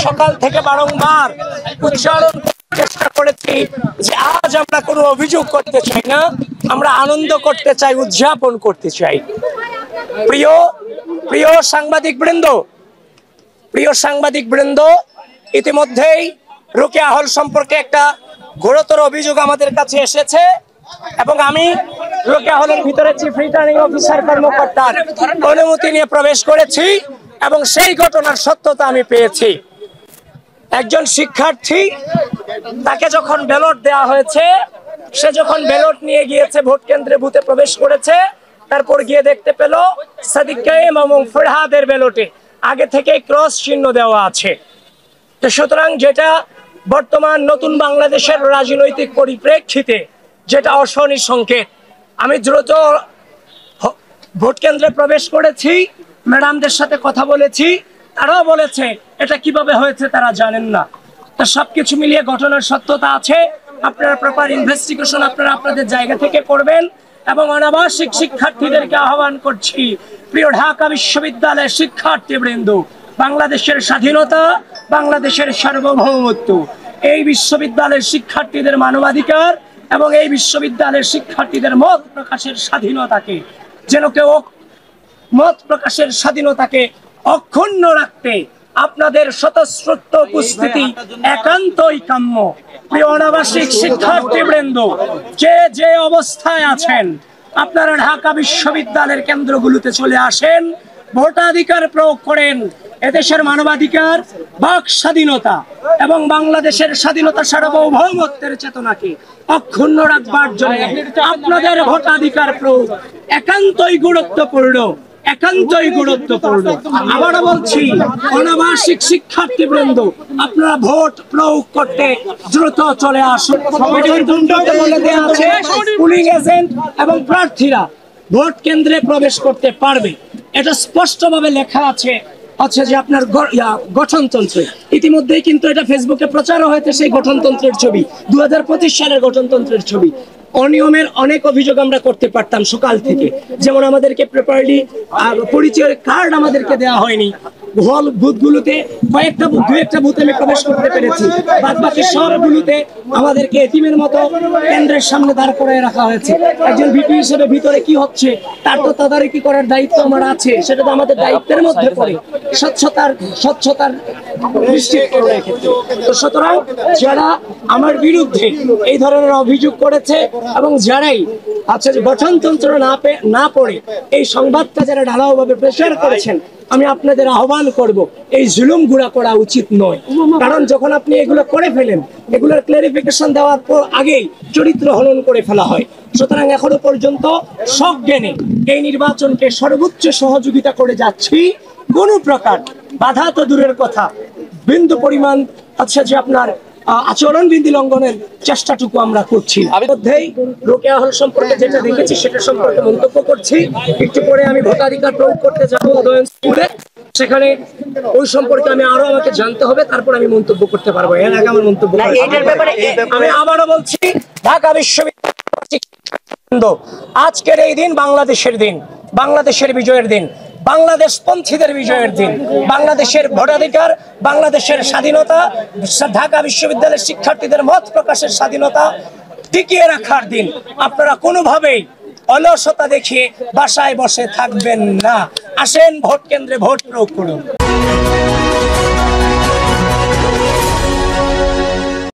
সকাল থেকে বারংবার উচ্চারণ চেষ্টা করেছি যে আজ আমরা কোনো অভিযোগ করতে চাই না, আমরা আনন্দ করতে চাই, উদযাপন করতে চাই। প্রিয় সাংবাদিক বৃন্দ, ইতিমধ্যেই রোকেয়া হল সম্পর্কে একটা ঘোরতর অভিযোগ আমাদের কাছে এসেছে এবং আমি রোকেয়া হলের ভিতরে চিফ রিটার্নিং অফিসার কর্মকর্তার অনুমতি নিয়ে প্রবেশ করেছি এবং সেই ঘটনার সত্যতা আমি পেয়েছি। একজন শিক্ষার্থী, তাকে যখন ব্যালট দেওয়া হয়েছে, সে যখন ব্যালট নিয়ে গিয়েছে ভোট কেন্দ্রে, বুথে প্রবেশ করেছে, তারপর গিয়ে দেখতে পেল সাদিক কায়েম এবং ফরহাদের ব্যালটে আগে থেকে ক্রস চিহ্ন দেওয়া আছে। তো সুতরাং যেটা বর্তমান নতুন বাংলাদেশের রাজনৈতিক পরিপ্রেক্ষিতে যেটা অশনি সংকেত। আমি দ্রুত ভোট কেন্দ্রে প্রবেশ করেছি, ম্যাডামদের সাথে কথা বলেছি, তারাও বলেছে এটা কিভাবে হয়েছে তারা জানেন না। তো সবকিছু মিলিয়ে ঘটনার সত্যতা আছে। আপনারা প্রপার ইনভেস্টিগেশন আপনারা আপনাদের জায়গা থেকে করবেন এবং অনাবাসিক শিক্ষার্থীদেরকে আহ্বান করছি, প্রিয় ঢাকা বিশ্ববিদ্যালয়ের শিক্ষার্থীবৃন্দ, বাংলাদেশের স্বাধীনতা, বাংলাদেশের সার্বভৌমত্ব, এই বিশ্ববিদ্যালয়ের শিক্ষার্থীদের মানবাধিকার এবং এই বিশ্ববিদ্যালয়ের শিক্ষার্থীদের মত প্রকাশের স্বাধীনতাকে যেন কেউ মত প্রকাশের স্বাধীনতাকে অক্ষুণ্ণ রাখতে আপনাদের স্বতঃস্ফূর্ত উপস্থিতি একান্তই কাম্য। প্রিয় অনাবাসিক শিক্ষার্থীবৃন্দ, যে অবস্থায় আছেন, আপনারা ঢাকা বিশ্ববিদ্যালয়ের কেন্দ্রগুলোতে চলে আসেন, ভোটাধিকার প্রয়োগ করেন। এদেশের মানবাধিকার, বাক স্বাধীনতা এবং বাংলাদেশের স্বাধীনতা সার্বভৌমত্বের চেতনাকে অক্ষুণ্ণ রাখবার জন্য আপনাদের ভোটাধিকার প্রয়োগ একান্তই গুরুত্বপূর্ণ। আবারও বলছি, অনাবাসিক শিক্ষার্থীবৃন্দ, আপনারা ভোট প্রয়োগ করতে দ্রুত চলে আসুন। পুলিং এজেন্ট এবং প্রার্থীরা ভোট কেন্দ্রে প্রবেশ করতে পারবে, এটা স্পষ্টভাবে লেখা আছে যে আপনার গঠনতন্ত্রে। ইতিমধ্যেই কিন্তু এটা ফেসবুকে প্রচারও হয়েছে, সেই গঠনতন্ত্রের ছবি, 2025 সালের গঠনতন্ত্রের ছবি। অনিয়মের অনেক অভিযোগ আমরা করতে পারতাম সকাল থেকে, যেমন আমাদেরকে প্রপারলি পরিচয়ের কার্ড আমাদেরকে দেওয়া হয়নি, হল বুথগুলোতে দু একটা বুথে আমি প্রবেশ করতে পেরেছি, বাদ বাকি সবগুলোতে আমাদেরকে এতিমের মতো কেন্দ্রের সামনে দাঁড় করায় রাখা হয়েছে। একজন ভিপি হিসেবে ভিতরে কি হচ্ছে তার তো তদারকি করার দায়িত্ব আমার আছে, সেটা তো আমাদের দায়িত্বের মধ্যে পড়ে, স্বচ্ছতার নিশ্চিত করার ক্ষেত্রে। তো সুতরাং যারা আমার বিরুদ্ধে এই ধরনের অভিযোগ করেছে এবং যারাই গঠনতন্ত্র না পড়ে এই সংবাদটা যারা ঢালাওভাবে প্রচার করেছেন, আমি আপনাদের আহ্বান করব, এই জুলুম গুড়া করা উচিত নয়। কারণ যখন আপনি এগুলো করে ফেলেন, এগুলোর ক্লারিফিকেশন দেওয়ার পর আগেই চরিত্র হনন করে ফেলা হয়। সুতরাং এখনো পর্যন্ত সজ্ঞানে এই নির্বাচনকে সর্বোচ্চ সহযোগিতা করে যাচ্ছি। কোনো প্রকার বাধা তো দূরের কথা, বিন্দু পরিমাণ যে আপনার আচরণ বিধি লঙ্ঘনের চেষ্টাটুকু আমরা করছি। আমি মধ্যেই রোকেয়া হল সম্পর্কে যেটা দেখেছি সেটা সম্পর্কে মন্তব্য করছি। একটু পরে আমি ভোটাধিকার প্রয়োগ করতে যাবো উদয়ন স্কুলে, সেখানে ওই সম্পর্কে আমাকে জানতে হবে, তারপর আমি মন্তব্য করতে পারবো। এর আগে আমার মন্তব্য আমি আবারও বলছি, ঢাকা বিশ্ববিদ্যালয় আজকের এই দিন বাংলাদেশের দিন, বাংলাদেশের বিজয়ের দিন, বাংলাদেশ পন্থীদের বিজয়ের দিন, বাংলাদেশের ভোটাধিকার, বাংলাদেশের স্বাধীনতা, ঢাকা বিশ্ববিদ্যালয়ের শিক্ষার্থীদের মত প্রকাশের স্বাধীনতা টিকিয়ে রাখার দিন। আপনারা কোনোভাবেই অলসতা দেখিয়ে বাসায় বসে থাকবেন না। আসেন, ভোট কেন্দ্রে ভোট প্রয়োগ করুন।